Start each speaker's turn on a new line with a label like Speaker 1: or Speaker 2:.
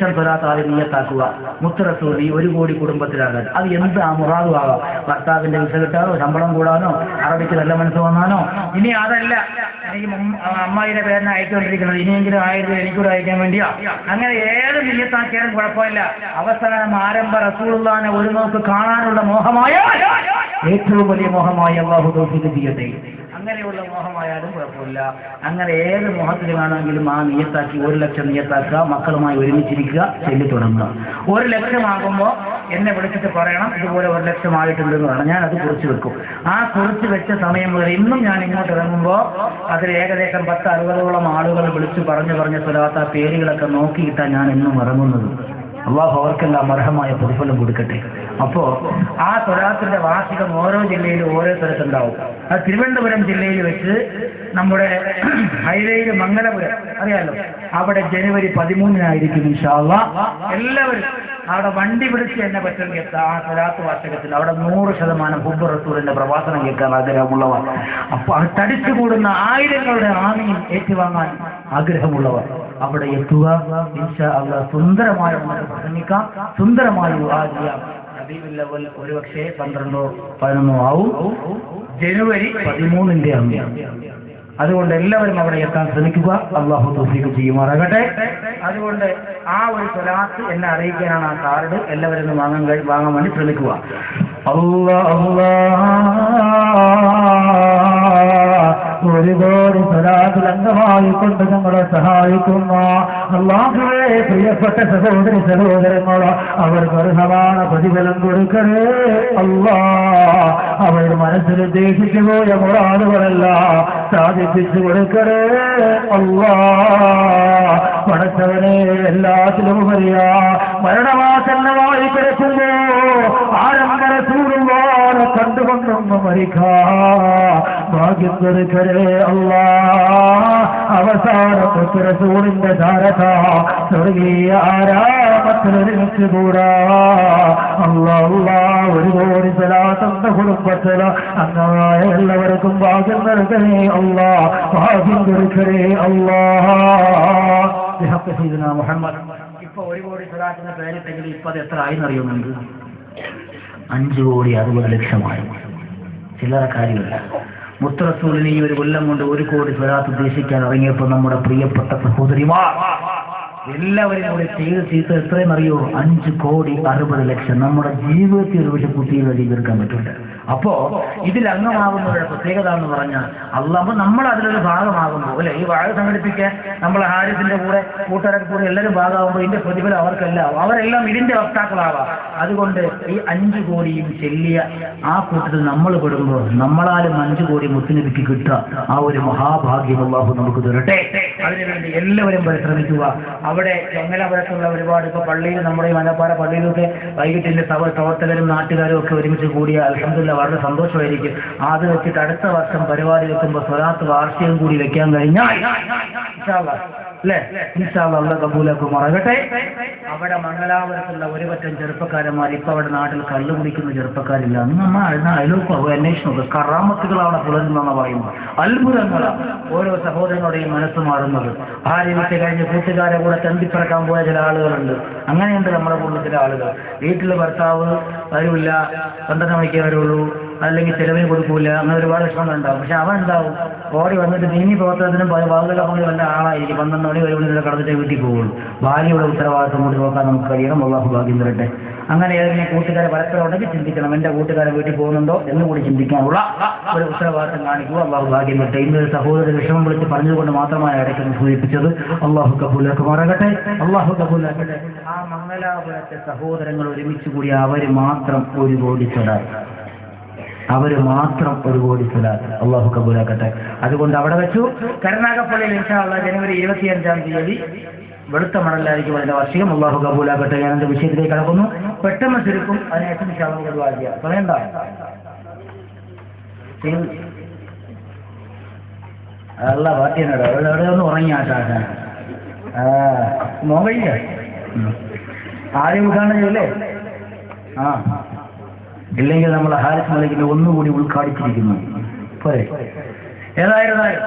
Speaker 1: ലക്ഷം സ്വലാത്ത് ആദ്യം നിയ്യത്താക്കുക. മുത്ത് റസൂൽ ഈ 1 കോടി കുടുംബത്തിലാകാൻ. അത് എന്ത് മുറാദും ആകാം. ഭർത്താവിന്റെ വിസ കിട്ടാനോ, ശമ്പളം കൂടാനോ, അറബിക്ക് നല്ല മനസ്സ് വന്നാനോ. ഇനി അതല്ല, എനിക്ക് അമ്മായിയുടെ പേരിനെ അയച്ചുകൊണ്ടിരിക്കുന്നത്, ഇനിയെങ്കിലും 1000 എനിക്കൂടെ അയക്കാൻ വേണ്ടിയാ. അങ്ങനെ ഏത് നിയ്യത്താക്കിയാലും കുഴപ്പമില്ല. അവസാനം ആരംഭ റസൂലുള്ളാഹിനെ ഒരു നോക്ക് കാണാനുള്ള മോഹമായ ഏറ്റവും വലിയ മോഹമായി അല്ലാഹു തൗഫീഖ് ചെയ്യട്ടെ. അങ്ങനെയുള്ള മോഹമായാലും കുഴപ്പമില്ല. അങ്ങനെ ഏത് മോഹത്തിൽ കാണുമെങ്കിലും ആ നിയ്യത്താക്കി 1 ലക്ഷം നിയ്യത്താക്കുക. മക്കളുമായി ഒരുമിച്ചിരിക്കുക, ചൊല്ലി തുടങ്ങുക. 1 ലക്ഷമാകുമ്പോൾ എന്നെ വിളിച്ചിട്ട് പറയണം ഇതുപോലെ 1 ലക്ഷം ആയിട്ടുണ്ടെന്ന് പറഞ്ഞാൽ ഞാൻ അത് കുറിച്ച് വെക്കും. ആ കുറിച്ച് വെച്ച സമയം മുതൽ ഇന്നും ഞാൻ ഇങ്ങോട്ട് ഇറങ്ങുമ്പോൾ അതിൽ ഏകദേശം 10-60ഓളം ആളുകൾ വിളിച്ചു പറഞ്ഞ സ്വലാത്ത് ആ പേരുകളൊക്കെ നോക്കിയിട്ടാണ് ഞാൻ എന്നും ഇറങ്ങുന്നത്. അള്ളാഹു അവർക്കെല്ലാം അർഹമായ പ്രതിഫലം കൊടുക്കട്ടെ. അപ്പോൾ ആ സ്വലാത്തിന്റെ വാർഷികം ഓരോ ജില്ലയിലും ഓരോ സ്ഥലത്തുണ്ടാവും. അത് തിരുവനന്തപുരം ജില്ലയിൽ വെച്ച് നമ്മുടെ ഹൈവേയിൽ മംഗലപുരം അറിയാലോ, അവിടെ ജനുവരി 13-നായിരിക്കും ഇൻഷാ അല്ലാഹ്. എല്ലാവരും അവിടെ വണ്ടി പിടിച്ച് എന്നെ പറ്റുമെങ്കിൽ ആ സ്വലാത്ത് വാർഷികത്തിൽ അവിടെ 100% ഹുബ്ബ് റസൂലിന്റെ പ്രഭാഷണം കേൾക്കാൻ ആഗ്രഹമുള്ളവർ, അപ്പോൾ അത് തടിച്ചു കൂടുന്ന ആയിരങ്ങളുടെ ആമീൻ ഏറ്റുവാങ്ങാൻ ആഗ്രഹമുള്ളവർ അവിടെ എത്തുക. ഇൻഷാ അല്ലാഹ് സുന്ദരമായി നമുക്ക് പ്രസംഗിക്കാം, സുന്ദരമായി ദുആ ചെയ്യാം. റബീഉൽ അവ്വൽ ഒരുപക്ഷേ 12-ഓ 11-ഓ ആവും. ജനുവരി 13-ന്റെ അന്ന്. അതുകൊണ്ട് എല്ലാവരും അവിടെ എത്താൻ ശ്രമിക്കുക. അല്ലാഹു തൗഫീഖ് ചെയ്യുമാറാകട്ടെ. അതുകൊണ്ട് ആ ഒരു സ്വലാത്ത് എന്നെ അറിയിക്കാനാണ് ആ കാർഡ്. എല്ലാവരും വാങ്ങാൻ വേണ്ടി ശ്രമിക്കുക. ഒരുപാട് സ്വലാത്തിൽ അംഗമായിക്കൊണ്ട് ഞങ്ങളെ സഹായിക്കുന്ന അല്ലാഹുവേ, പ്രിയപ്പെട്ട സഹോദരങ്ങളോ, അവർക്ക് അർഹമായ പ്രതിഫലം കൊടുക്കണേ അല്ലാഹ്. അവർ മനസ്സിൽ ഉദ്ദേശിച്ചു പോയ മുറാദുകളല്ല സാധിപ്പിച്ചു കൊടുക്കണേ അല്ലാഹ്. പടച്ചവനെ, എല്ലാത്തിലും ഉപരിയാ മരണവാസന്നമായി കിടക്കുമ്പോ ആരംഭ റസൂലുള്ളാഹിനെ കണ്ടുകൊണ്ടൊന്ന് മരിക്കാം ഭാഗ്യം കൊടുക്കണേ അല്ലാഹ്. അവസാനത്തെ റസൂലിന്റെ ധാരക സ്വർഗീയ ആരാമത്തിൽ ഒരുമിച്ച് കൂടാ അല്ലാഹ്. 1 കോടി സ്വലാത്തിന്റെ കുടുംബത്തില് അംഗമായ എല്ലാവർക്കും ഭാഗ്യം നൽകണേ അല്ലാഹ്. ഭാഗ്യം കൊടുക്കണേ അല്ലാഹ്. മുഹമ്മദ് ഇപ്പൊ 1 കോടി സ്വലാത്തിന്റെ പേരിട്ടെങ്കിൽ ഇപ്പൊ അത് എത്ര ആയി എന്നറിയുന്നുണ്ട്? 5,60,00,000 ചില്ലറ കാര്യമില്ല. മുത്ത് റസൂലിന് ഈ 1 കൊല്ലം കൊണ്ട് 1 കോടി സ്വലാത്ത് ഉദ്ദേശിക്കാൻ ഇറങ്ങിയപ്പോൾ നമ്മുടെ പ്രിയപ്പെട്ട സഹോദരിമാർ എല്ലാവരും കൂടി ചെയ്ത് എത്രയും അറിയോ? 5,60,00,000. നമ്മുടെ ജീവിതത്തിൽ ഒരു പക്ഷെ കുട്ടികളെ ചെയ്തെടുക്കാൻ പറ്റില്ല. അപ്പോ ഇതിൽ അംഗമാകുന്നവരുടെ പ്രത്യേകത എന്ന് പറഞ്ഞാൽ അല്ലാഹ് നമ്മൾ അതിലൊരു ഭാഗമാകുമ്പോൾ അല്ലെ, ഈ വാഴ സംഘടിപ്പിക്കാൻ നമ്മൾ ഹാരിസിന്റെ കൂടെ കൂട്ടുകാരുടെ കൂടെ എല്ലാവരും ഭാഗമാകുമ്പോൾ ഇതിന്റെ പ്രതിഫലം അവർക്കെല്ലാം, അവരെല്ലാം ഇതിന്റെ വക്താക്കളാവാം. അതുകൊണ്ട് ഈ 5 കോടിയും ചെല്ലിയ ആ കൂട്ടത്തിൽ നമ്മൾ പെടുമ്പോൾ നമ്മളാലും 5 കോടി മുത്തുനബിക്ക് കിട്ടുക ആ ഒരു മഹാഭാഗ്യം അല്ലാഹു നമുക്ക് തരട്ടെ. അതിനുവേണ്ടി എല്ലാവരും പരിശ്രമിക്കുക. അവിടെ ചങ്ങലപുരത്തുള്ള ഒരുപാട് ഇപ്പൊ പള്ളിയിൽ, നമ്മുടെ ഈ മലപ്പാറ പള്ളിയിലൊക്കെ വൈകിട്ടിന്റെ പ്രവർത്തകരും നാട്ടുകാരും ഒക്കെ ഒരുമിച്ച് കൂടിയ അൽഹംദുലില്ലാഹ് വളരെ സന്തോഷമായിരിക്കും. അത് വെച്ചിട്ട് അടുത്ത വർഷം പരിപാടി വെക്കുമ്പോൾ സ്വലാത്ത് വാർഷികം കൂടി വെക്കാൻ കഴിഞ്ഞാൽ ഇൻഷാ അല്ലാഹ് അല്ലേ, ഇൻഷാ അല്ലാഹ് അല്ലാഹ് കബൂലാക്കുമാറാകട്ടെ. അവിടെ മംഗലാപുരത്തുള്ള 1 പറ്റം ചെറുപ്പക്കാരന്മാർ ഇപ്പൊ അവിടെ നാട്ടിൽ കള്ളു കുടിക്കുന്ന ചെറുപ്പക്കാരില്ല. അന്ന് നമ്മൾ അയലോക്ക് അന്വേഷണം കറാമത്തുകളാണ് പുലരുന്നെന്ന് പറയുമ്പോൾ അത്ഭുതങ്ങളാണ് ഓരോ സഹോദരങ്ങളുടെയും മനസ്സ് മാറുന്നത്. ഭാര്യ വിട്ട് കഴിഞ്ഞ് കൂട്ടുകാരെ കൂടെ തന്തിപ്പറക്കാൻ പോയ ചില ആളുകളുണ്ട്. അങ്ങനെയുണ്ട് നമ്മുടെ കൂടുതൽ ചില ആളുകൾ. വീട്ടിൽ ഭർത്താവ് വരില്ല, 12 മണിക്കേ വരുള്ളൂ, അല്ലെങ്കിൽ ചെലവിന് കൊടുക്കൂല, അങ്ങനെ ഒരുപാട് വിഷമങ്ങളുണ്ടാവും. പക്ഷെ അവൻ എന്താവും, ഓടി വന്നിട്ട് നീങ്ങി പ്രവർത്തനത്തിനും വാതിലപ്പണി വല്ല ആളായിരിക്കും. 12 മണി 1 മണി കടന്നിട്ടേ വീട്ടിൽ പോകുള്ളൂ. ഭാര്യയുടെ ഉത്തരവാദിത്വം കൂടി നോക്കാൻ നമുക്ക് കഴിയണം. അല്ലാഹു ഭാഗ്യം തരട്ടെ. അങ്ങനെ ഏതെങ്കിലും കൂട്ടുകാരെ പരസ്പരം ഉണ്ടെങ്കിൽ ചിന്തിക്കണം, എന്റെ കൂട്ടുകാരെ വീട്ടിൽ പോകുന്നുണ്ടോ എന്ന് കൂടി ചിന്തിക്കാനുള്ള ഒരു ഉത്തരവാദിത്വം കാണിക്കുക. അല്ലാഹു ഭാഗ്യം തരട്ടെ. ഇന്നൊരു സഹോദര വിഷമം വിളിച്ച് പറഞ്ഞതുകൊണ്ട് മാത്രമാണ് ഇടയ്ക്ക് സൂചിപ്പിച്ചത്. അല്ലാഹു കബൂലാക്കുമാറാകട്ടെ. അല്ലാഹു കബൂലാക്കട്ടെ. ആ മംഗലാപുരത്തെ സഹോദരങ്ങൾ ഒരുമിച്ച് കൂടി അവർ മാത്രം 1 കോടി സ്വലാത്ത്, അവര് മാത്രം 1 കോടി സ്വലാത്ത്. അല്ലാഹു കബൂലാക്കട്ടെ. അതുകൊണ്ട് അവിടെ വെച്ചു കരുനാഗപ്പള്ളിയിൽ ഇൻഷാ അല്ലാഹ് ജനുവരി 25-ാം തീയതി വെളുത്ത മണലായിരിക്കും അതിന്റെ വാർഷികം. അല്ലാഹു കബൂലാക്കട്ടെ. ഞാൻ എന്റെ വിഷയത്തിലേക്ക് കടക്കുന്നു. പെട്ടെന്ന് ചുരുക്കും. അതിനേശം ഇൻഷാ അല്ലാഹ് ദുആ ചെയ്യാം. പറയണ്ട അല്ല പാട്ടിയനോട് എവിടെ ഒന്ന് ഉറങ്ങി ആട്ടാക്കാൻ മോൻ കഴിയില്ല. ആദ്യം ഉദ്ഘാടനം ചെയ്യല്ലേ? ആ, ഇല്ലെങ്കിൽ നമ്മൾ ഹാരിസ് മലിക്കിനെ ഒന്നുകൂടി ഉദ്ഘാടിച്ചിരിക്കുന്നു. പോരെ? ഏതായിരുന്നാലും